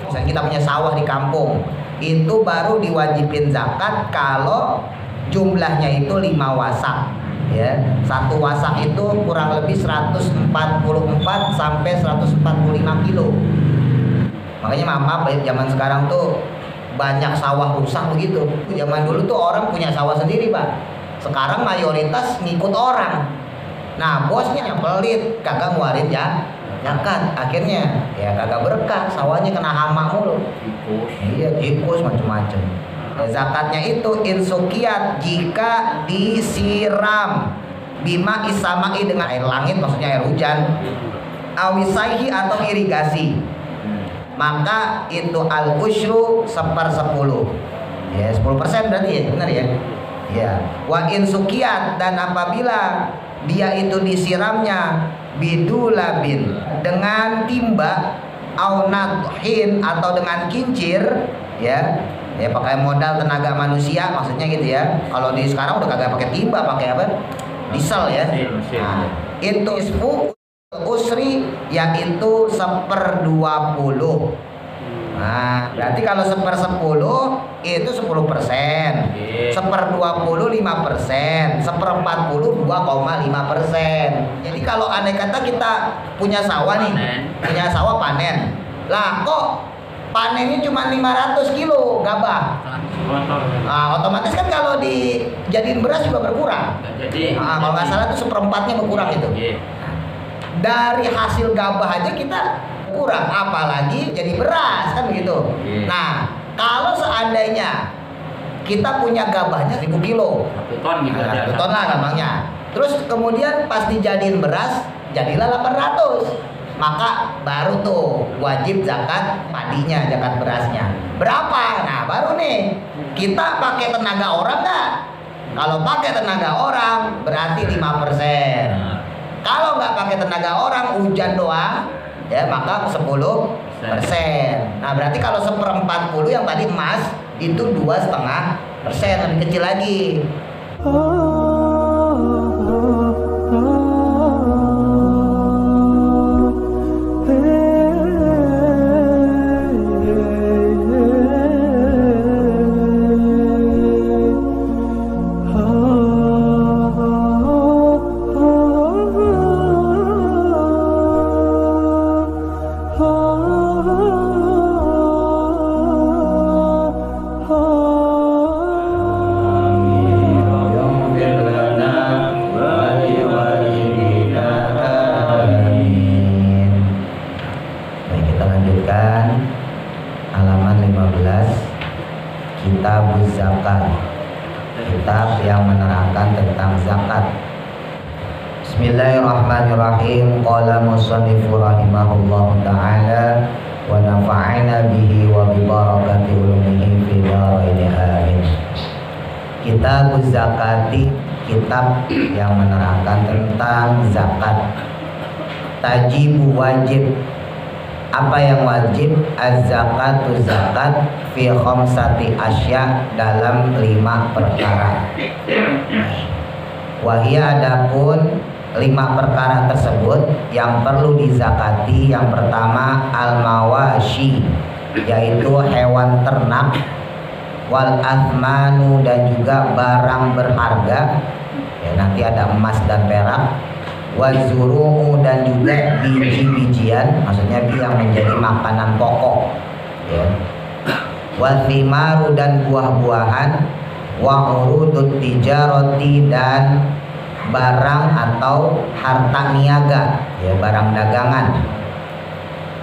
misalnya kita punya sawah di kampung, itu baru diwajibin zakat kalau jumlahnya itu 5 wasak. Ya, 1 wasak itu kurang lebih 144 sampai 145 kilo. Makanya maaf zaman sekarang tuh banyak sawah rusak begitu. Zaman dulu tuh orang punya sawah sendiri, Pak. Sekarang mayoritas ngikut orang. Nah, bosnya yang pelit, kagak ngeluarin ya zakat. Akhirnya ya kagak berkah, sawahnya kena hama mulu. Iya, tikus macam-macam. Zakatnya itu insukiat jika disiram bima isamai dengan air langit, maksudnya air hujan, awisaihi atau irigasi, maka itu al-usyru 1/10. Ya, 10% berarti ya, benar ya? Ya. Wa insukiat, dan apabila dia itu disiramnya bidulabin dengan timba au nadhin atau dengan kincir, ya pakai modal tenaga manusia maksudnya gitu ya. Kalau di sekarang udah kagak pakai timba, pakai apa? Diesel ya. Nah, itu isfu usri yaitu 1/20. Nah, berarti kalau 1/10 itu 10%, 1/20 5%, 1/40 2,5%. Jadi kalau andai kata kita punya sawah nih, punya sawah panen, lah kok panennya cuma 500 kilo gabah. Nah, otomatis kan kalau dijadiin beras juga berkurang. Nah, kalau nggak salah itu 1/4-nya berkurang itu. Dari hasil gabah aja kita kurang, apalagi jadi beras kan begitu. Nah, kalau seandainya kita punya gabahnya 1000 kilo, 1 ton gitu, 1 ton lah gampangnya. Terus kemudian pas dijadiin beras jadilah 800. Maka baru tuh wajib zakat padinya, zakat berasnya. Berapa? Nah, baru nih kita pakai tenaga orang nggak? Kalau pakai tenaga orang berarti 5%. Kalau nggak pakai tenaga orang, hujan doang, ya maka 10%. Nah, berarti kalau 1/40 yang tadi emas itu 2,5%, lebih kecil lagi. Kitab yang menerangkan tentang zakat. Bismillahirrahmanirrahim. Qala musannifu rahimahullahu ta'ala wa nafa'ana bihi wa bi barakati ulumihi fi dharain amin. Kitab zakati, kitab yang menerangkan tentang zakat. Tajibu wajib. Apa yang wajib? Az-zakatu zakat fi khamsati asya, dalam 5 perkara. Wahia, adapun 5 perkara tersebut yang perlu dizakati, yang pertama al-mawashi, yaitu hewan ternak, wal athmanu, dan juga barang berharga, ya, nanti ada emas dan perak, wazuru'u, dan juga biji-bijian, maksudnya yang menjadi makanan pokok, ya. Wathimaru, dan buah-buahan, wa urudut tijaroti, dan barang atau harta niaga, ya, barang dagangan.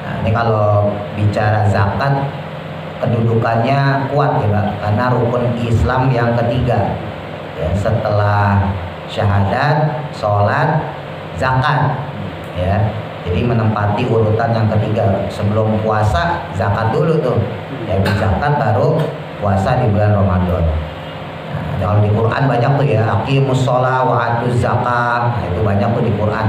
Nah, ini kalau bicara zakat kedudukannya kuat ya Pak, karena rukun Islam yang ketiga, ya, setelah syahadat, sholat, zakat, ya. Jadi menempati urutan yang ketiga. Sebelum puasa zakat dulu tuh, ya, zakat baru puasa di bulan Ramadan. Nah, kalau di Quran banyak tuh ya, aqimus sholah wa atuz zakat. Nah, itu banyak tuh di Quran.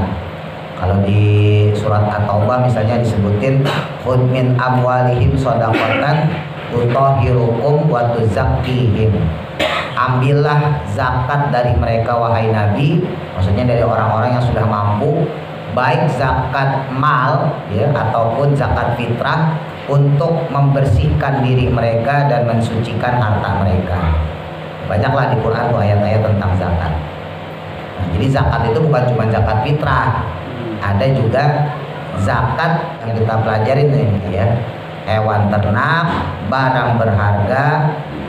Kalau di surat At-Taubah misalnya disebutin khudh min amwalihim shadaqatan tutahhirukum wa tuzakkihim. Ambillah zakat dari mereka wahai Nabi, maksudnya dari orang-orang yang sudah mampu, baik zakat mal, ya, ataupun zakat fitrah, untuk membersihkan diri mereka dan mensucikan harta mereka. Banyaklah di Quran tuh ayat-ayat tentang zakat. Nah, jadi zakat itu bukan cuma zakat fitrah, ada juga zakat yang kita pelajarin ini ya, hewan ternak, barang berharga,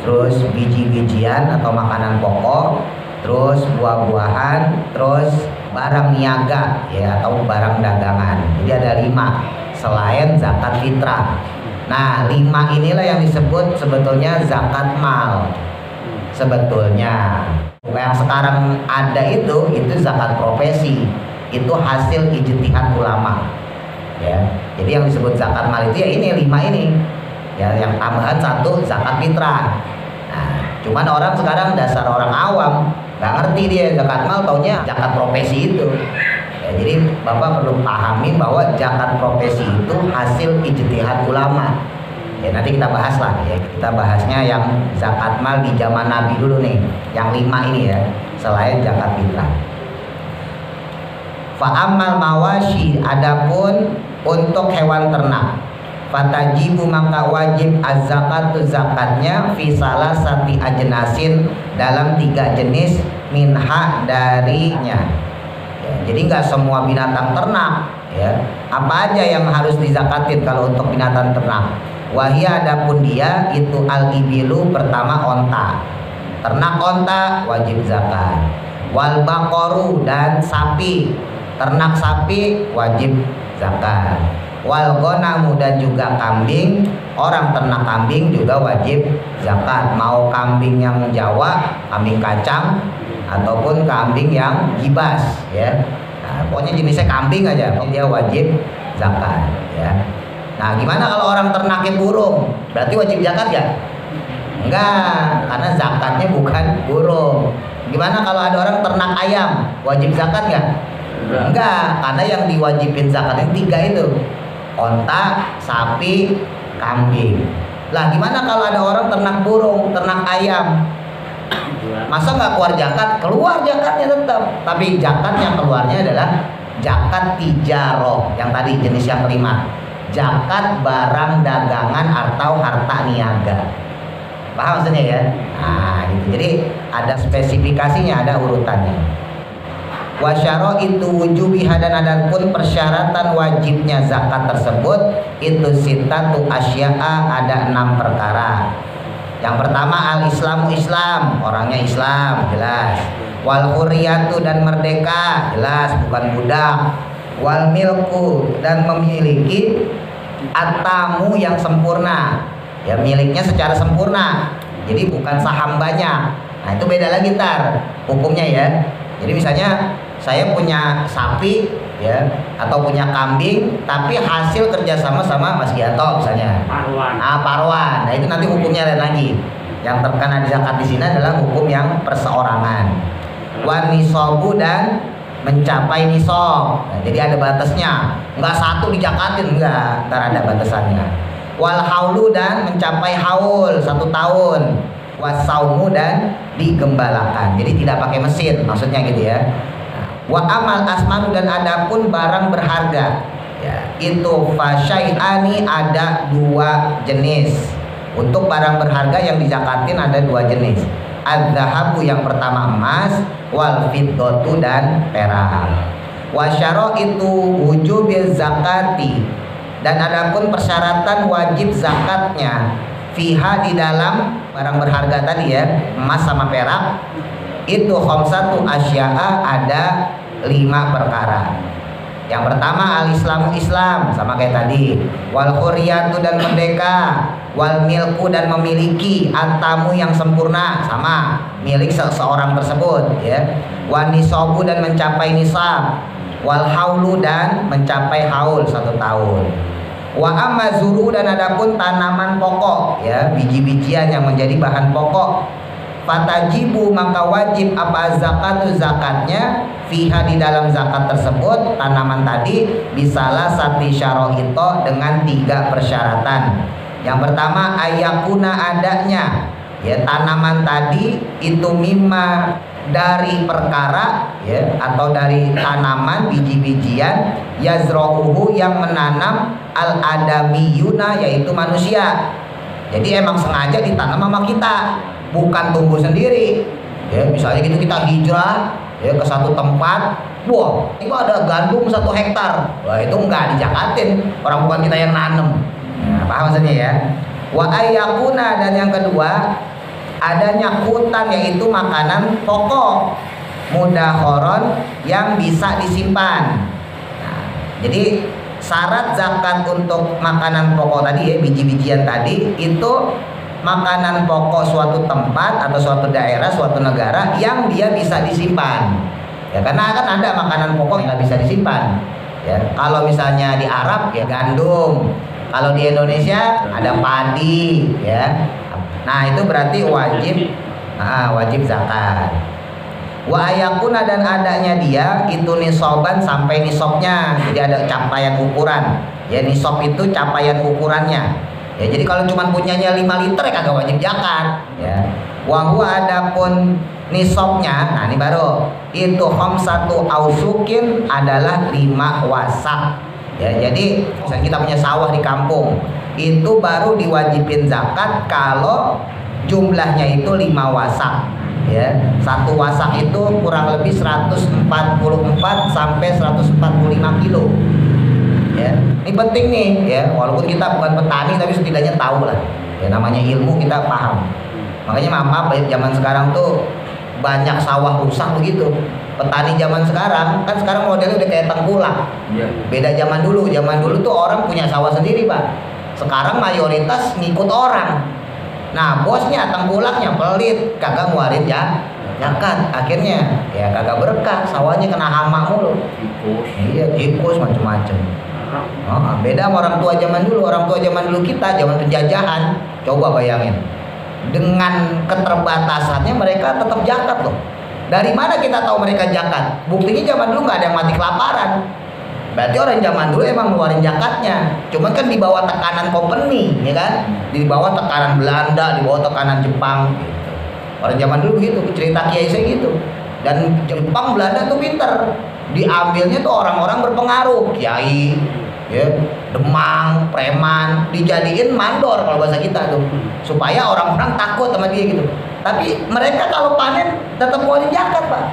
terus biji-bijian atau makanan pokok, terus buah-buahan, terus barang niaga ya atau barang dagangan. Jadi ada 5 selain zakat fitrah. Nah 5 inilah yang disebut sebetulnya zakat mal. Sebetulnya yang sekarang ada itu zakat profesi, itu hasil ijtihad ulama ya. Jadi yang disebut zakat mal itu ya ini 5 ini ya, yang tambahan 1 zakat fitrah. Nah cuman orang sekarang dasar orang awam nggak ngerti dia zakat mal, taunya zakat profesi itu ya. Jadi Bapak perlu pahami bahwa zakat profesi itu hasil ijtihad ulama ya. Nanti kita bahas lah ya, kita bahasnya yang zakat mal di zaman Nabi dulu nih, yang 5 ini ya, selain zakat fitrah. Fa'amal mawashi, adapun untuk hewan ternak, fatajibu maka wajib az-zakatu zakatnya fi salasati ajnasin, dalam 3 jenis, minha darinya ya. Jadi nggak semua binatang ternak ya. Apa aja yang harus dizakatin kalau untuk binatang ternak? Wahia, adapun dia itu al-ibilu, pertama onta, ternak onta wajib zakat. Wal baqaru, dan sapi, ternak sapi wajib zakat. Wal ghonamu, dan juga kambing, orang ternak kambing juga wajib zakat. Mau kambing yang Jawa, kambing kacang, ataupun kambing yang gibas ya. Nah, pokoknya jenisnya kambing aja dia wajib zakat ya. Nah gimana kalau orang ternaknya burung, berarti wajib zakat ya? Enggak, karena zakatnya bukan burung. Gimana kalau ada orang ternak ayam, wajib zakat nggak? Enggak, karena yang diwajibin zakatnya 3 itu, onta, sapi, kambing. Lah gimana kalau ada orang ternak burung, ternak ayam, masa nggak keluar zakat? Keluar zakatnya tetap, tapi zakat yang keluarnya adalah zakat tijaroh, yang tadi jenis yang kelima, zakat barang dagangan atau harta niaga. Paham maksudnya ya? Nah gitu. Jadi ada spesifikasinya, ada urutannya. Wasyaro itu wujubiha, dan adapun persyaratan wajibnya zakat tersebut itu sitatu asya'a, ada 6 perkara. Yang pertama al-islamu, Islam, orangnya Islam, jelas. Wal hurriyatu, dan merdeka, jelas, bukan budak. Wal milku, dan memiliki at-tamu, yang sempurna ya, miliknya secara sempurna, jadi bukan saham banyak. Nah itu beda lagi tar hukumnya ya. Jadi misalnya saya punya sapi ya, atau punya kambing, tapi hasil kerjasama sama Mas Gianto misalnya, paruan. Nah itu nanti hukumnya lain lagi. Yang terkena di zakat di sini adalah hukum yang perseorangan. Wan nisobu, dan mencapai nisob. Nah, jadi ada batasnya, nggak 1 dijakatin, enggak, ntar ada batasannya. Wal haulu, dan mencapai haul 1 tahun. Wasaumu, dan digembalakan, jadi tidak pakai mesin maksudnya gitu ya. Wa amal asmanu, dan adapun barang berharga ya, itu fasyai'ani, ada 2 jenis. Untuk barang berharga yang dizakatin ada 2 jenis. Az-zahabu, yang pertama emas, wal fiddatu, dan perak. Wasyaro itu wujubil zakati, dan adapun persyaratan wajib zakatnya fiha, di dalam barang berharga tadi ya, emas sama perak, itu khamsatu asya'a, ada 5 perkara. Yang pertama al-islamu, Islam, sama kayak tadi. Wal hurriyatu, dan merdeka. Wal milku, dan memiliki. At-tamu, yang sempurna, sama, milik seseorang tersebut ya. Wan nisabu, dan mencapai nisab. Wal haulu, dan mencapai haul 1 tahun. Wa amma zuru, dan adapun tanaman pokok ya, biji-bijian yang menjadi bahan pokok. Fatajibu, maka wajib apa zakatu, zakatnya fiha, di dalam zakat tersebut, tanaman tadi, bisalah sati syarohito, dengan 3 persyaratan. Yang pertama ayakuna, adanya ya tanaman tadi itu mimma dari perkara ya, atau dari tanaman biji-bijian yazra'uhu yang menanam al-adamiyuna yaitu manusia. Jadi emang sengaja ditanam sama kita, bukan tumbuh sendiri. Ya, misalnya gitu kita hijrah ya ke satu tempat, wah itu ada gandum 1 hektar, wah itu enggak dijakatin, orang bukan kita yang nanam. Nah, paham maksudnya ya? Wa ayyakuna, dan yang kedua adanya hutan yaitu makanan pokok mudakhoron yang bisa disimpan. Nah, jadi syarat zakat untuk makanan pokok tadi ya, biji-bijian tadi itu makanan pokok suatu tempat atau suatu daerah, suatu negara yang dia bisa disimpan. Ya karena kan ada makanan pokok yang nggak bisa disimpan. Ya kalau misalnya di Arab ya gandum, kalau di Indonesia ada padi ya. Nah itu berarti wajib zakat. Wa ayakuna, dan adanya dia itu nisoban sampai nisabnya. Jadi ada capaian ukuran. Ya nisab itu capaian ukurannya. Ya jadi kalau cuma punyanya 5 liter ya kagak wajib zakat. Ya. Wa huwa adapun nisabnya, nah ini baru itu khamsatu ausukin adalah 5 wasak. Ya jadi misalnya kita punya sawah di kampung, itu baru diwajibin zakat kalau jumlahnya itu 5 wasak. Ya, 1 wasak itu kurang lebih 144 sampai 145 kilo. Ya, ini penting nih ya, walaupun kita bukan petani tapi setidaknya tahu lah. Ya namanya ilmu kita paham. Makanya maaf zaman sekarang tuh banyak sawah rusak begitu. Petani zaman sekarang kan sekarang modelnya udah kayak tengkulak. Beda zaman dulu. Zaman dulu tuh orang punya sawah sendiri, Pak. Sekarang mayoritas ngikut orang. Nah, bosnya tengkulaknya pelit, kagak ngeluarin zakat. Akhirnya ya kagak berkah, sawahnya kena hama mulu. Iya, tikus macam-macam. Oh, beda sama orang tua zaman dulu. Orang tua zaman dulu kita zaman penjajahan. Coba bayangin. Dengan keterbatasannya mereka tetap zakat loh. Dari mana kita tahu mereka zakat? Buktinya zaman dulu nggak ada yang mati kelaparan. Berarti orang zaman dulu emang ngeluarin zakatnya. Cuman kan di bawah tekanan company, ya kan? Di bawah tekanan Belanda, di bawah tekanan Jepang. Gitu. Orang zaman dulu gitu, cerita kiai saya gitu. Dan Jepang, Belanda tuh pinter. Diambilnya tuh orang-orang berpengaruh, kiai, ya, demang, preman, dijadiin mandor kalau bahasa kita tuh, supaya orang-orang takut sama dia gitu. Tapi mereka kalau panen tetap wajib zakat, Pak.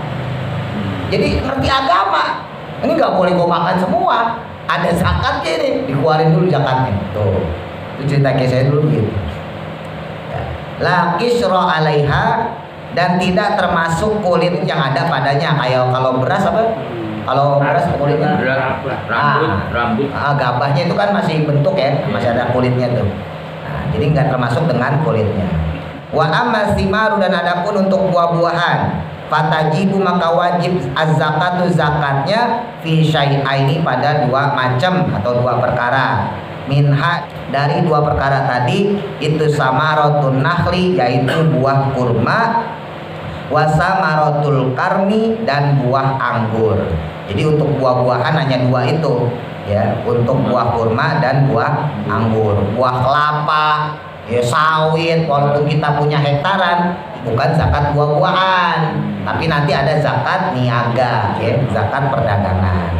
Jadi ngerti agama. Ini nggak boleh gue makan semua. Ada zakatnya nih, dikeluarin dulu zakatnya. Tuh, itu cerita kayak saya dulu gitu. Ya. La kisra alaiha, dan tidak termasuk kulit yang ada padanya. Kayak kalau beras apa? Kalau beras kulitnya rambut. Gabahnya itu kan masih bentuk ya, masih ada kulitnya tuh. Nah, jadi nggak termasuk dengan kulitnya. Wa amma simaru, dan adapun untuk buah-buahan, fatajibu maka wajib az-zakatu zakatnya fi syai'aini pada 2 macam atau 2 perkara. Minha, dari 2 perkara tadi itu samaratun nakhli yaitu buah kurma, wasamaratul karmi dan buah anggur. Jadi untuk buah-buahan hanya 2 itu ya, untuk buah kurma dan buah anggur. Buah kelapa ya, sawit, walaupun kita punya hektaran, bukan zakat buah-buahan, tapi nanti ada zakat niaga ya, zakat perdagangan.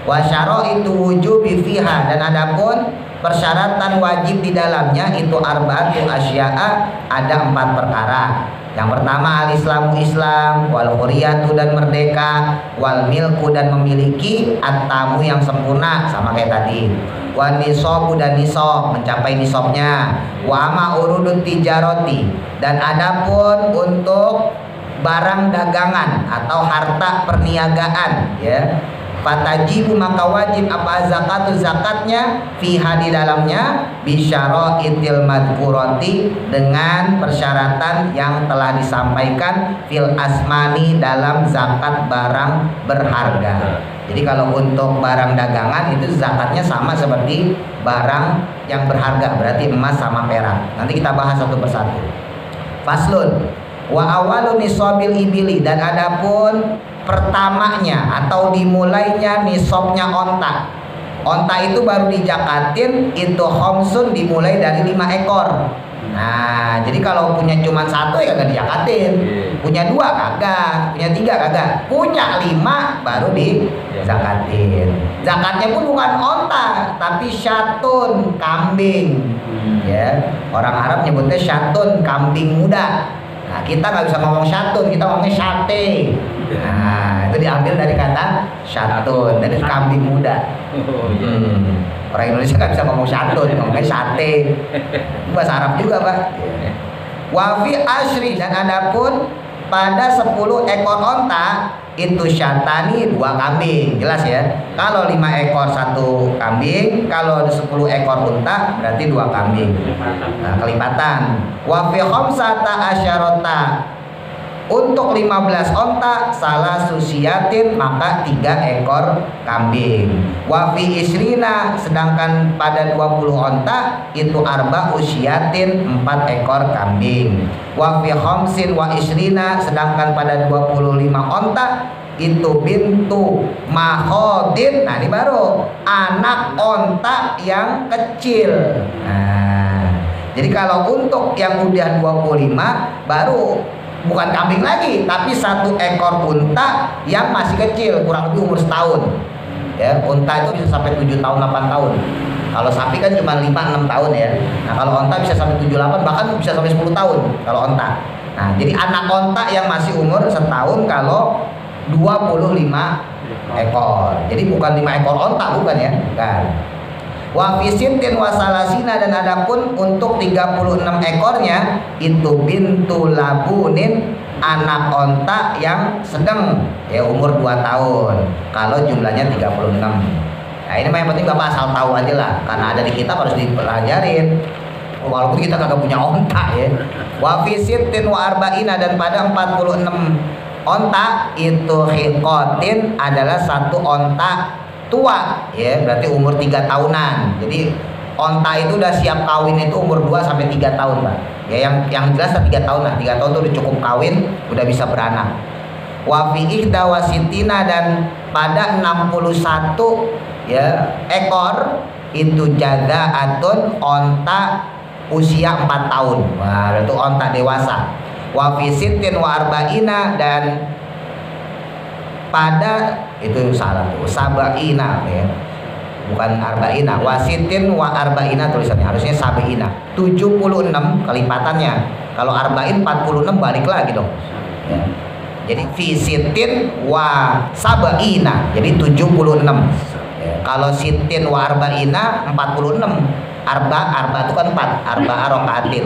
Wa syaraitu wujubi fiha, dan adapun persyaratan wajib di dalamnya itu arba'atu asya'a, ada 4 perkara. Yang pertama al-islamu Islam, wal huriyatu dan merdeka, wal milku dan memiliki, at-tamu yang sempurna sama kayak tadi, wa nisabu dan nisab mencapai nisabnya, wa ma urudut tijaroti, dan adapun untuk barang dagangan atau harta perniagaan ya, fatajibu maka wajib apa zakatu zakatnya fiha di dalamnya bisyaraitil madhkurati dengan persyaratan yang telah disampaikan fil asmani dalam zakat barang berharga. Jadi kalau untuk barang dagangan itu zakatnya sama seperti barang yang berharga, berarti emas sama perak. Nanti kita bahas satu persatu. Faslun wa awalu nisabil ibili, dan adapun pertamanya atau dimulainya nisabnya onta. Onta itu baru dijakatin itu khamsun dimulai dari 5 ekor. Nah, jadi kalau punya cuma satu ya kagak dizakatin. Punya dua kagak, punya tiga kagak, punya 5 baru dizakatin. Zakatnya pun bukan onta, tapi syatun, kambing. Ya, orang Arab nyebutnya syatun, kambing muda. Nah, kita nggak bisa ngomong syatun, kita ngomongnya syate. Nah, itu diambil dari kata syatun, dari kambing muda. Orang Indonesia nggak bisa ngomong syatun, ngomongnya sate. Bahasa Arab juga, Pak. Wafi asri, dan adapun pada 10 ekor onta itu syatani 2 kambing, jelas ya. Kalau 5 ekor 1 kambing, kalau 10 ekor unta berarti 2 kambing. Nah, kelipatan. Wafi khamsata asyarota, untuk 15 onta salah susiatin maka 3 ekor kambing. Wafi isrina, sedangkan pada 20 onta itu arba usiatin 4 ekor kambing. Wafi khamsin wa isrina, sedangkan pada 25 onta itu bintu mahodin. Nah, ini baru anak onta yang kecil. Nah, jadi kalau untuk yang udah 25 baru bukan kambing lagi, tapi 1 ekor unta yang masih kecil, kurang lebih umur setahun. Ya, unta itu bisa sampai 7 tahun, 8 tahun. Kalau sapi kan cuma 5-6 tahun ya. Nah, kalau unta bisa sampai 7-8, bahkan bisa sampai 10 tahun kalau unta. Nah, jadi anak unta yang masih umur setahun kalau 25 ekor. Jadi bukan 5 ekor unta, bukan ya? Bukan. Wa fisitin wasalasina, dan adapun untuk 36 ekornya itu bintu labunin, anak onta yang sedang, ya umur 2 tahun kalau jumlahnya 36. Nah, ini mah yang penting Bapak asal tahu aja lah, karena ada di kitab harus dipelajarin walaupun kita kagak punya onta ya. Wa fisitin wa arba'ina, dan pada 46 onta itu hiqatin adalah 1 onta tua, ya berarti umur 3 tahunan. Jadi onta itu udah siap kawin itu umur 2 sampai 3 tahun, Pak. Ya yang jelas 3 tahun lah. 3 tahun itu udah cukup kawin, udah bisa beranak. Wa fi ihda wasitina, dan pada 61 ya ekor itu jadaatun, onta usia 4 tahun. Wah, itu onta dewasa. Wa fi sittin wa arba'ina, dan pada itu salah tuh, sabaina ya, bukan arba'ina. Wasitin wa arba'ina tulisannya, harusnya sabaina. 76 kelipatannya. Kalau arba'in 46 balik lagi dong ya. Jadi visitin wa sabaina, jadi 76 ya. Kalau sitin wa arba'ina 46. Arba itu kan 4, arba rokaatin,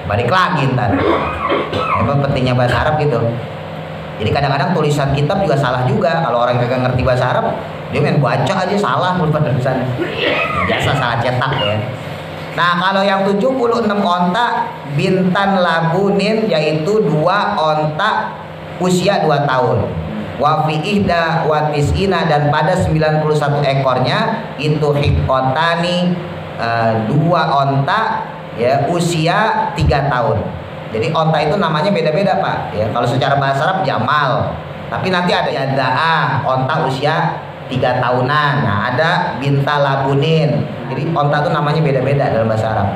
balik lagi ntar. Emang pentingnya bahasa Arab gitu. Jadi kadang-kadang tulisan kitab juga salah juga. Kalau orang kagak ngerti bahasa Arab, dia main baca aja salah tulisannya. Biasa salah cetak ya. Nah, kalau yang 76 onta bintan labunin, yaitu 2 onta usia 2 tahun. Wa fi ihda wa tis'ina, dan pada 91 ekornya itu hiqotani, 2 onta ya usia 3 tahun. Jadi onta itu namanya beda-beda, Pak. Ya, kalau secara bahasa Arab jamal, tapi nanti ada yadaa, onta usia 3 tahunan. Nah, ada binta labunin. Jadi onta itu namanya beda-beda dalam bahasa Arab.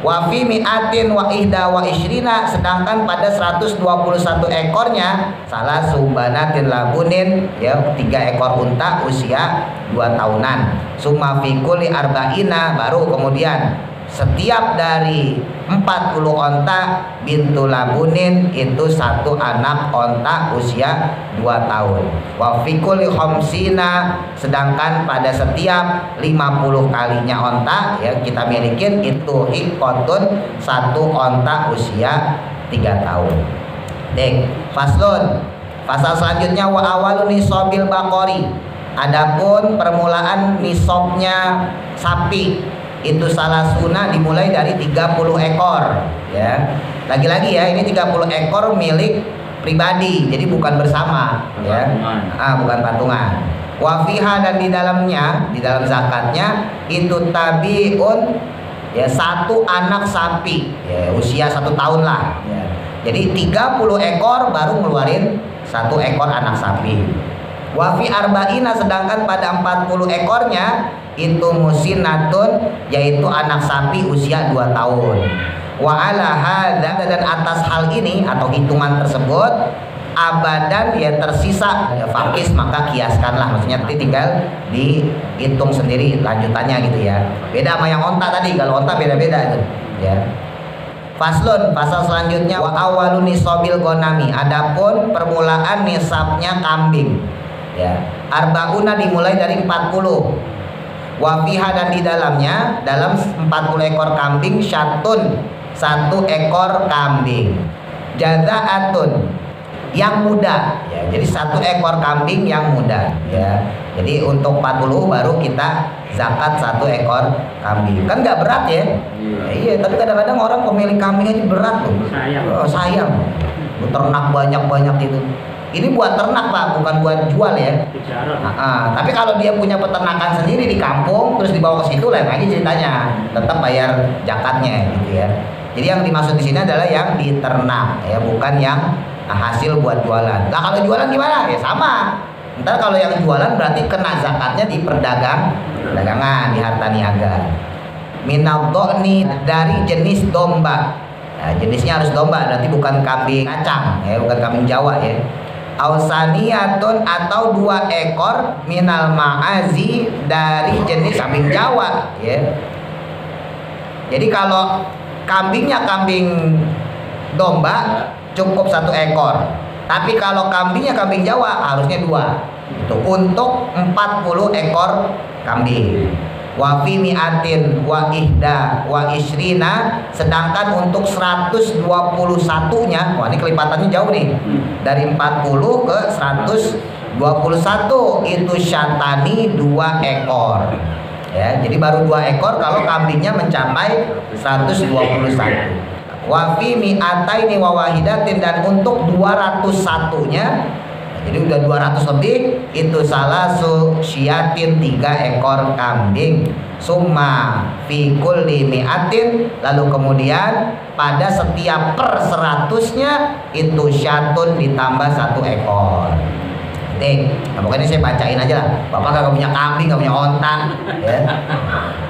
Wa fi mi'atin wa ihda wa ishrina, sedangkan pada 121 ekornya salah subanatin labunin, ya 3 ekor unta usia 2 tahunan. Summa fi kulli arba'ina, baru kemudian setiap dari 40 onta bintu labunin itu 1 anak onta usia 2 tahun. Wa fi kulli khamsina, sedangkan pada setiap 50 kalinya onta ya kita milikin itu hiqotun, 1 onta usia 3 tahun. Dek, faslun. Pasal selanjutnya wa awalun nisabil baqori. Adapun permulaan nisabnya sapi itu salah sunnah dimulai dari 30 ekor ya. Lagi-lagi ya, ini 30 ekor milik pribadi, jadi bukan bersama ya. Bukan patungan. Wa fiha, dan di dalamnya, di dalam zakatnya itu tabiun ya 1 anak sapi ya, usia 1 tahun lah ya. Jadi 30 ekor baru ngeluarin 1 ekor anak sapi. Wa fi arba'ina, sedangkan pada 40 ekornya itu musinatun, yaitu anak sapi usia 2 tahun. Wa ala hadza, dan atas hal ini atau hitungan tersebut, abadan ya tersisa ya fakis, maka kiaskanlah, maksudnya nanti tinggal dihitung sendiri lanjutannya gitu ya. Beda sama yang onta tadi, kalau onta beda-beda itu ya. Faslun, pasal selanjutnya, wa awalun nisabil ghanami, adapun permulaan nisabnya kambing ya. Arbauna dimulai dari 40. Wa fiha, dan di dalamnya, dalam 40 ekor kambing, syatun, 1 ekor kambing, jazaatun, yang muda ya. Jadi 1 ekor kambing yang muda ya. Jadi untuk 40 baru kita zakat 1 ekor kambing. Kan nggak berat ya. Iya, tapi kadang-kadang orang pemilik kambing aja berat loh. Sayang. Ternak banyak-banyak itu. Ini buat ternak Pak, bukan buat jual ya. Tapi kalau dia punya peternakan sendiri di kampung, terus dibawa ke situ, lain lagi ceritanya. Tetap bayar zakatnya gitu ya. Jadi yang dimaksud di sini adalah yang diternak ya, bukan yang hasil buat jualan. Nah kalau jualan gimana? Ya sama. Ntar kalau yang jualan berarti kena zakatnya di perdagangan, di harta niaga. Minal dhani, dari jenis domba. Nah, jenisnya harus domba, berarti bukan kambing kacang ya, bukan kambing Jawa ya. Ausaniyatun, atau 2 ekor minal ma'azi, dari jenis kambing Jawa ya. Jadi kalau kambingnya kambing domba cukup 1 ekor. Tapi kalau kambingnya kambing Jawa harusnya 2. Itu untuk 40 ekor kambing. Wa fi mi'atin wa ihda wa isrina, sedangkan untuk 121-nya, wah ini kelipatannya jauh nih. Dari 40 ke 121 itu syatani 2 ekor. Ya, jadi baru 2 ekor kalau kambingnya mencapai 121. Wa fi mi'ataini wa wahidatin, dan untuk 201-nya, jadi udah 200 lebih, itu salasu syiatin 3 ekor kambing. Summa fi kulli mi'atin, lalu kemudian pada setiap per 100-nya itu syatun ditambah 1 ekor. Nah, pokoknya saya bacain aja lah. Bapak gak punya kambing, gak punya onta ya.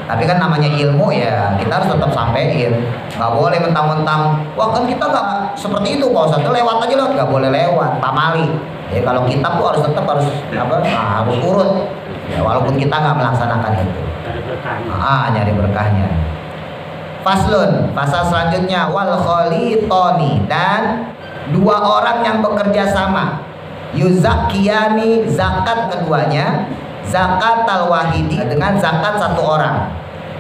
Tapi kan namanya ilmu ya, kita harus tetap sampein. Gak boleh mentang-mentang, wah kan kita gak seperti itu Pak Ustadz, lewat aja loh. Gak boleh lewat, pamali ya. Kalau kitab tuh harus tetap harus urut ya, walaupun kita nggak melaksanakan itu. Nyari berkahnya. Faslun, pasal selanjutnya, wal kholitoni, dan 2 orang yang bekerja sama, yuzakiyani, zakat keduanya, zakat al-wahidi, dengan zakat 1 orang,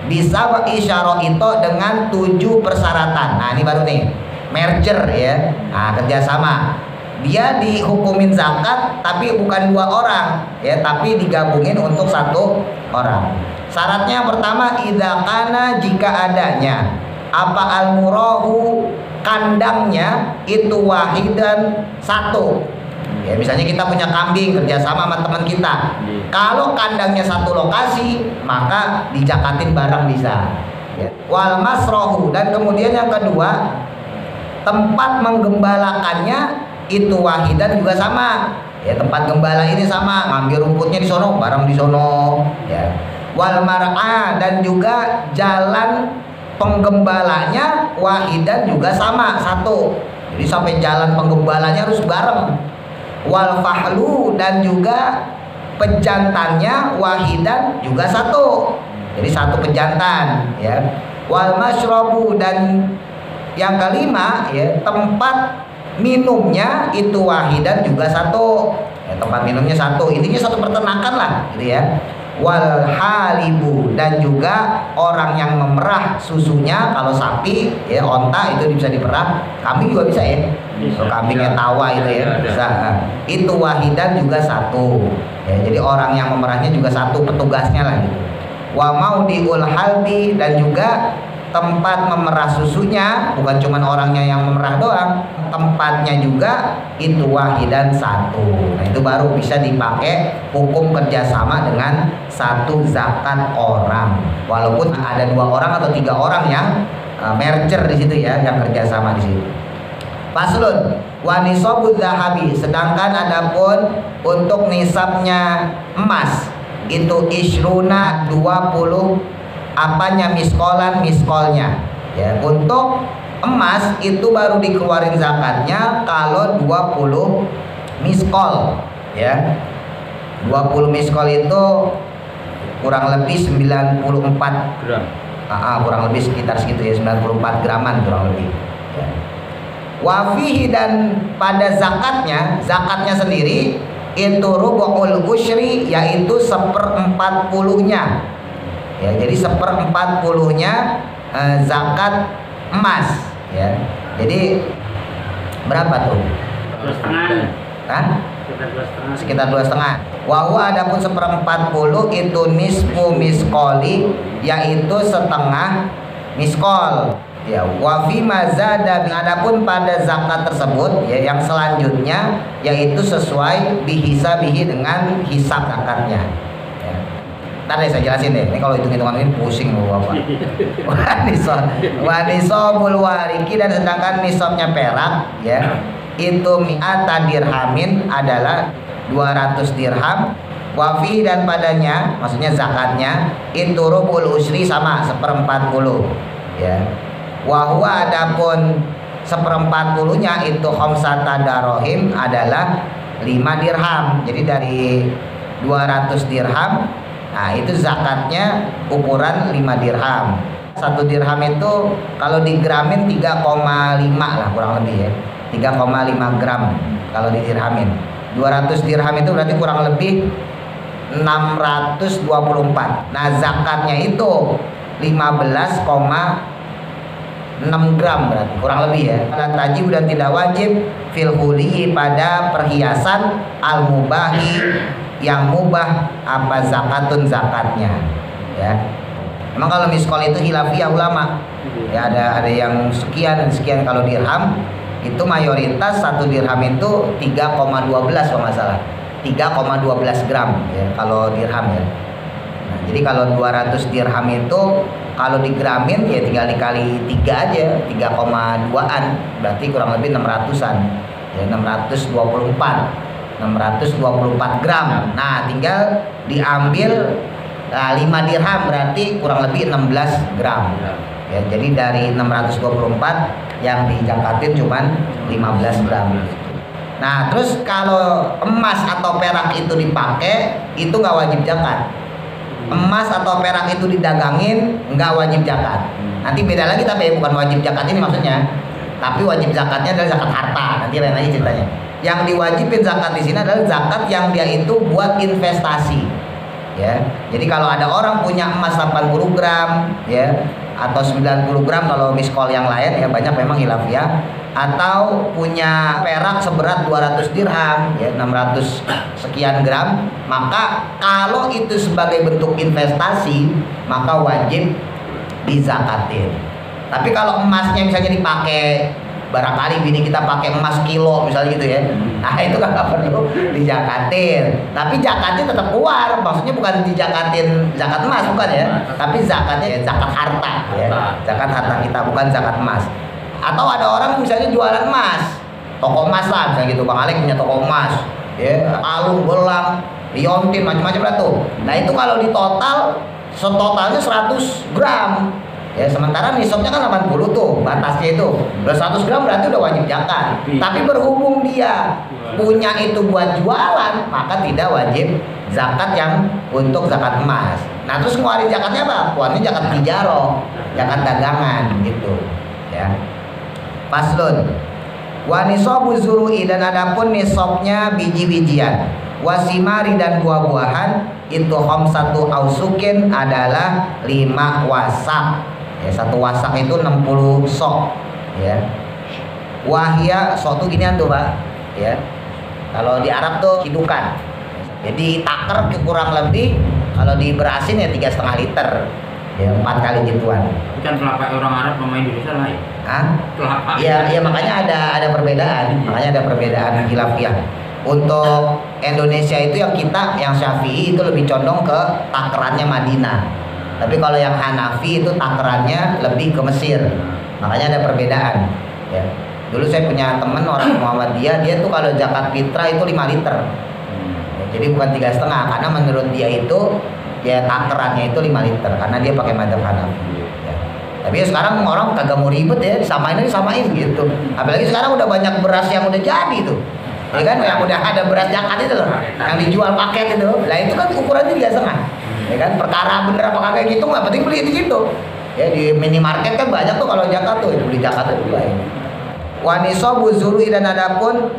bisa isyaro itu dengan 7 persyaratan. Nah ini baru nih, merger ya. Nah kerjasama, dia dihukumin zakat tapi bukan 2 orang ya, tapi digabungin untuk 1 orang. Syaratnya yang pertama, idza kana, jika adanya, apa al-murahu, kandangnya itu wahidan 1. Ya misalnya kita punya kambing kerjasama sama teman kita, kalau kandangnya 1 lokasi maka dijakatin bareng bisa ya. Wal masrohu, dan kemudian yang kedua, tempat menggembalakannya itu wahidan juga sama ya, tempat gembala ini sama, ngambil rumputnya di sono bareng di sono ya. Wal mar'a, dan juga jalan penggembalanya wahidan juga sama 1. Jadi sampai jalan penggembalanya harus bareng. Wal fahlu, dan juga pejantannya wahidan juga 1. Jadi 1 pejantan ya. Wal masyrabu, dan yang kelima ya, tempat minumnya itu wahidan juga 1 ya, tempat minumnya 1. Intinya 1 peternakan lah gitu ya. Wal halibu, dan juga orang yang memerah susunya, kalau sapi ya, onta itu bisa diperah, kambing juga bisa ya. Kalau kambingnya tawa itu ya bisa. Itu wahidan juga 1 ya, jadi orang yang memerahnya juga 1 petugasnya lah gitu. Wa maudiul halbi, dan juga tempat memerah susunya, bukan cuma orangnya yang memerah doang, tempatnya juga itu wahidan 1. Nah itu baru bisa dipakai hukum kerjasama dengan 1 zakat orang, walaupun ada 2 orang atau 3 orang yang merger di situ ya, yang kerjasama di situ. Faslun, wa nisabudz zahabi, sedangkan adapun untuk nisabnya emas itu isruna 20 apanya, miskolnya Ya, untuk emas itu baru dikeluarin zakatnya kalau 20 miskol, ya. 20 miskol itu kurang lebih 94 gram. Kurang lebih sekitar segitu ya, 94 graman kurang lebih. Ya. Wafihi, dan pada zakatnya sendiri itu rubu'ul usyri, yaitu 1/40-nya. Ya, jadi 1/40-nya zakat emas, ya. Jadi berapa tuh? 2,5. Kan? Sekitar 2,5. Wahwa adapun 1/40 itu nisfu miskoli, yaitu setengah miskol. Ya, wafi mazada, adapun pada zakat tersebut ya yang selanjutnya yaitu sesuai bihisabihi, dengan hisab zakatnya. Ya. Ntar deh saya jelasin deh. Ini kalau hitung-hitungan ini pusing loh Bapak. Wanisobul wariki, dan sedangkan nisabnya perak ya itu mi'ata dirhamin adalah 200 dirham. Wafi, dan padanya maksudnya zakatnya itu rubul usri, sama 1/40 ya. Wahwa adapun 1/40-nya itu khamsata darohim adalah 5 dirham. Jadi dari 200 dirham, nah itu zakatnya ukuran 5 dirham. 1 dirham itu kalau digramin 3,5 lah kurang lebih ya, 3,5 gram kalau didirhamin. 200 dirham itu berarti kurang lebih 624. Nah zakatnya itu 15,6 gram berarti kurang lebih ya. Tajib, dan tidak wajib fil huli, pada perhiasan al mubahi, yang mubah apa zakatun zakatnya ya. Memang kalau miskol itu khilafiyah ulama ya, ada yang sekian dan sekian. Kalau dirham itu mayoritas 1 dirham itu 3,12 kalau nggak salah, 3,12 gram ya kalau dirham ya. Nah, jadi kalau 200 dirham itu kalau digramin ya tinggal dikali 3 aja, 3,2an, berarti kurang lebih 600-an ya, 624 gram. Nah tinggal diambil 5 dirham berarti kurang lebih 16 gram ya. Jadi dari 624 yang dijakatin cuman 15 gram. Nah terus kalau emas atau perak itu dipakai itu nggak wajib zakat. Emas atau perak itu didagangin nggak wajib zakat. Nanti beda lagi, tapi bukan wajib zakat ini maksudnya, tapi wajib zakatnya adalah zakat harta. Nanti lain lagi ceritanya. Yang diwajibin zakat di sini adalah zakat yang dia itu buat investasi ya. Jadi kalau ada orang punya emas 80 gram ya, atau 90 gram kalau miskol yang lain ya, banyak memang khilafiyah, atau punya perak seberat 200 dirham ya, 600 sekian gram, maka kalau itu sebagai bentuk investasi maka wajib dizakatin. Tapi kalau emasnya misalnya dipakai, barangkali bini kita pakai emas kilo misalnya gitu ya, nah itu kan nggak perlu dijakatin. Tapi zakatnya tetap keluar, maksudnya bukan dijakatin zakat emas, bukan ya, tapi zakatnya ya zakat harta ya, zakat harta kita, bukan zakat emas. Atau ada orang misalnya jualan emas, toko emas lah misalnya gitu, Bang Alek punya toko emas ya, kalung, gelang, liontin, macam-macam lah tuh. Nah itu kalau di total, setotalnya 100 gram ya, sementara nisabnya kan 80 tuh batasnya itu. 100 gram berarti udah wajib zakat. Tapi berhubung dia punya itu buat jualan, maka tidak wajib zakat yang untuk zakat emas. Nah terus ngeluarin zakatnya apa? Keluarin zakat tijaroh, zakat dagangan gitu ya. Faslun wa nisabu zuru'i, dan adapun nisabnya biji-bijian, wasimari, dan buah-buahan itu khamsatu ausukin adalah 5 wasak ya. 1 wasak itu 60 sok ya. Wahya sok tuh ginian tuh Pak ya, kalau di Arab tuh hidukan, jadi taker kurang lebih kalau diberasin ya 3,5 liter ya, 4 kali gituan. Bukan kelapa orang Arab sama Indonesia lah ya? Kelapa. Iya makanya ada perbedaan, makanya ada perbedaan khilafiyah. Untuk Indonesia itu yang Syafi'i itu lebih condong ke takerannya Madinah. Tapi kalau yang Hanafi itu takerannya lebih ke Mesir. Makanya ada perbedaan ya. Dulu saya punya teman orang Muhammadiyah, dia tuh kalau zakat fitrah itu 5 liter ya, jadi bukan 3,5, karena menurut dia itu ya takerannya itu 5 liter, karena dia pakai madzhab Hanafi ya. Tapi ya sekarang orang kagak mau ribet ya, disamain gitu. Apalagi sekarang udah banyak beras yang udah jadi tuh. Ya kan, yang udah ada beras zakat itu loh, yang dijual paket itu. Lah itu kan ukurannya 3,5. Ya kan, perkara bener apa kagak gitu nggak penting beli di situ. Ya di minimarket kan banyak tuh kalau zakat tuh, beli zakat itu baik. Wa nisabu zurui, dan adapun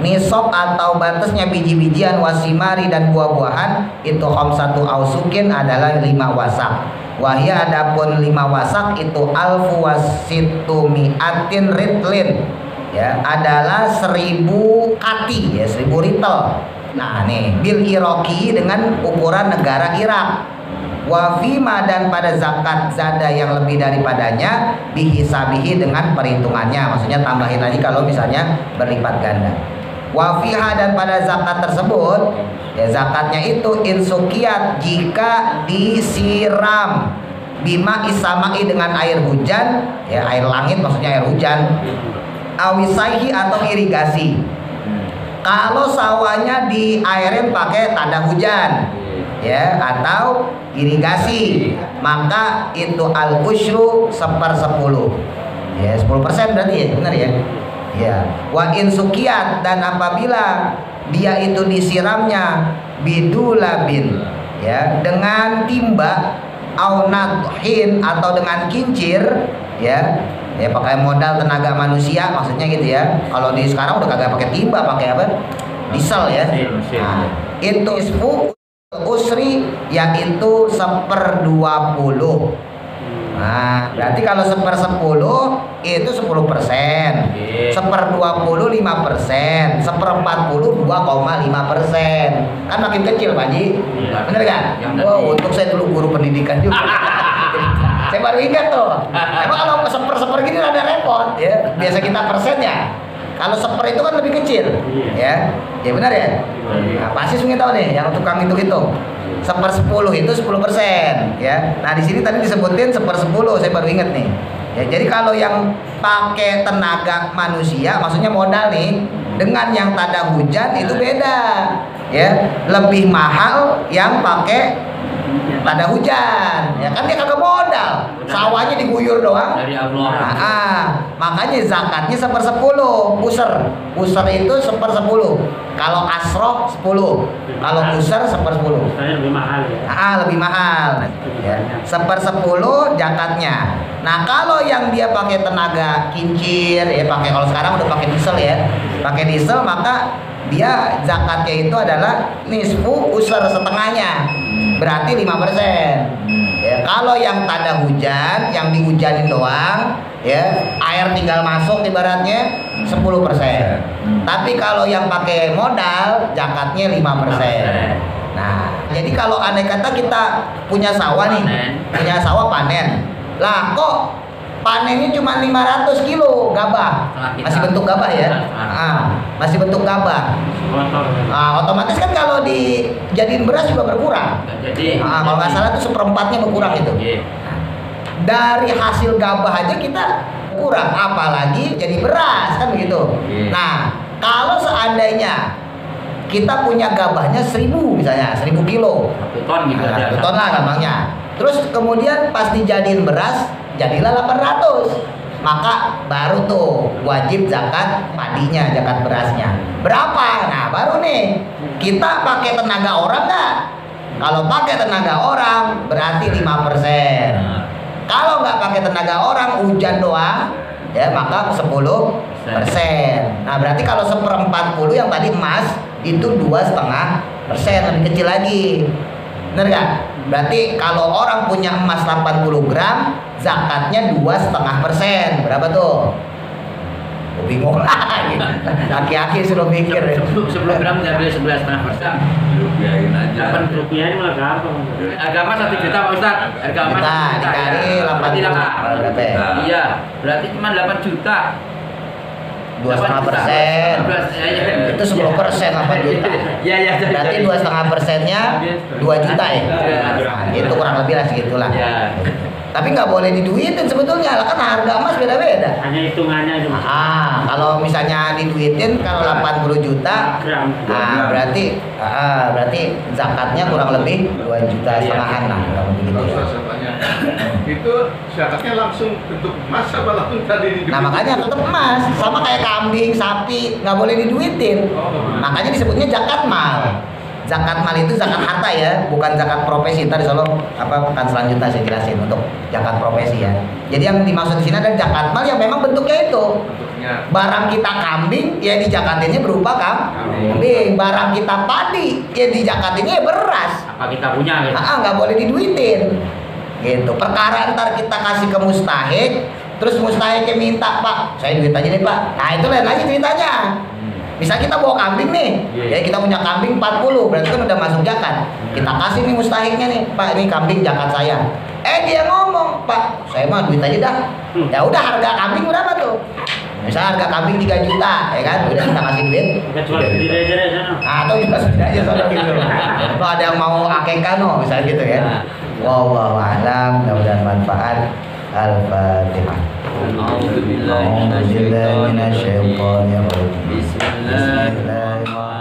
nisab atau batasnya biji-bijian wasimari dan buah-buahan itu khamsatu ausukin adalah 5 wasak. Wahya adapun 5 wasak itu alfu wasitu mi'atin ritlin, ya adalah 1000 kati, ya 1000 ritel. Nah nih bil Iraki dengan ukuran negara Irak. Wafima, dan pada zakat zada yang lebih daripadanya bihisabihi dengan perhitungannya, maksudnya tambahin lagi kalau misalnya berlipat ganda. Wafiha, dan pada zakat tersebut, ya zakatnya itu insukiat jika disiram bima isamai dengan air hujan, ya air langit maksudnya air hujan, awisaihi atau irigasi. Kalau sawahnya diairin pakai tanda hujan, ya atau irigasi, maka itu al usyru 1/10, ya 10% berarti ya, benar ya. Ya, wa insukiat, dan apabila dia itu disiramnya bidulabin, ya dengan timba, au nadhin atau dengan kincir, ya pakai modal tenaga manusia maksudnya gitu ya. Kalau di sekarang udah kagak pakai timba, pakai apa? Diesel ya. Nah, itu isfu usri, yaitu 1/20. Nah, berarti kalau 1/10 itu 10%, 1/20 5%, 1/40 2,5%. Kan makin kecil Pak Haji, bener kan? Wow, untuk saya dulu guru pendidikan juga. Saya baru ingat tuh. Emang kalau seper gini ada repot, ya. Biasa kita persen ya. Kalau seper itu kan lebih kecil, ya benar ya. Nah, pasti semua tahu nih, yang tukang hitung-hitung. 1/10 itu 10%, ya. Nah di sini tadi disebutin 1/10, saya baru ingat nih. Ya, jadi kalau yang pakai tenaga manusia, maksudnya modal nih, dengan yang tanda hujan itu beda, ya. Lebih mahal yang pakai tanda hujan, ya kan dia kagak modal, sawahnya diguyur doang. Dari Allah. Makanya zakatnya 1/10, user itu 1/10. Kalau asroh 10, kalau user 1/10. Lebih mahal ya. Lebih mahal. Ya. 1/10 zakatnya. Nah kalau yang dia pakai tenaga kincir, ya pakai, kalau sekarang udah pakai diesel ya, pakai diesel, maka dia zakatnya itu adalah nisfu user, setengahnya, berarti 5%. Ya, kalau yang tanda hujan, yang dihujanin doang, ya air tinggal masuk ibaratnya 10%. Tapi kalau yang pakai modal, zakatnya 5%. Nah, jadi kalau andai kata kita punya sawah nih, punya sawah panen, lah kok panennya cuma 500 kilo gabah, masih bentuk gabah ya, masih bentuk gabah. Otomatis kan kalau dijadiin beras juga berkurang. Kalau nggak salah tuh 1/4-nya berkurang itu. Dari hasil gabah aja kita kurang, apalagi jadi beras kan begitu. Nah kalau seandainya kita punya gabahnya 1000 misalnya, 1000 kilo, 1 ton gitu aja. 1 ton lah gampangnya. Terus kemudian pas dijadiin beras jadilah 800, maka baru tuh wajib zakat padinya, zakat berasnya. Berapa? Nah baru nih kita pakai tenaga orang nggak? Kalau pakai tenaga orang berarti 5%. Kalau nggak pakai tenaga orang, hujan doang, ya maka 10%. Nah berarti kalau 1/40 yang tadi emas itu 2,5%, lebih kecil lagi. Bener gak? Berarti kalau orang punya emas 80 gram, zakatnya 2,5%. Berapa tuh? Bingung lagi. Laki-laki suruh mikir. 10 gram diambil 11,5%. Rupiahin aja. Rupiahin malah gampang. Agama 1 juta Pak Ustaz. Harga emas 1 juta. Dikali 8 juta. Berapa ya? Iya, berarti cuma 8 juta. 2,5%. Itu 10% 8 juta. Iya. Berarti 2,5%-nya 2 juta ya. Nah, itu kurang lebih lah segitulah. Tapi nggak boleh diduitin sebetulnya, lah kan harga emas beda-beda. Hanya hitungannya aja. Kalau misalnya diduitin, kalau 80 juta, berarti zakatnya kurang lebih 2,5 jutaan lah, kurang lebih gitu. Itu syaratnya langsung bentuk emas apa langsung tadi? Nah makanya tetap emas, sama kayak kambing, sapi, nggak boleh diduitin. Makanya disebutnya zakat mal. Zakat mal itu zakat harta ya, bukan zakat profesi. Ntar insya Allah pekan selanjutnya saya jelasin untuk zakat profesi ya. Jadi yang dimaksud di sini ada zakat mal yang memang bentuknya itu. Barang kita kambing, ya dijakatinnya berupa kambing. Barang kita padi, ya dijakatinnya ya beras. Apa kita punya gitu? Nggak boleh diduitin. Gitu. Perkara ntar kita kasih ke mustahik, terus mustahiknya minta, Pak, saya duit aja nih Pak. Nah itu lain lagi ceritanya. Bisa kita bawa kambing nih, ya kita punya kambing 40, berarti kan udah masuk zakat. Kita kasih nih mustahiknya nih, Pak, ini kambing zakat saya. Dia ngomong, Pak, saya mah duit aja dah. Ya udah, harga kambing berapa tuh? Misal harga kambing 3 juta, ya kan? Udah kita kasih duit. Kecuali sendiri aja deh sana. Atau juga sudah aja sana gitu. Kalau ada yang mau akekah no, misalnya gitu ya. Wallahu a'lam, mudah-mudahan manfaat. Al-Fatihah. A'udzu billahi minasyaitonir rajim. Bismillahirrahmanirrahim.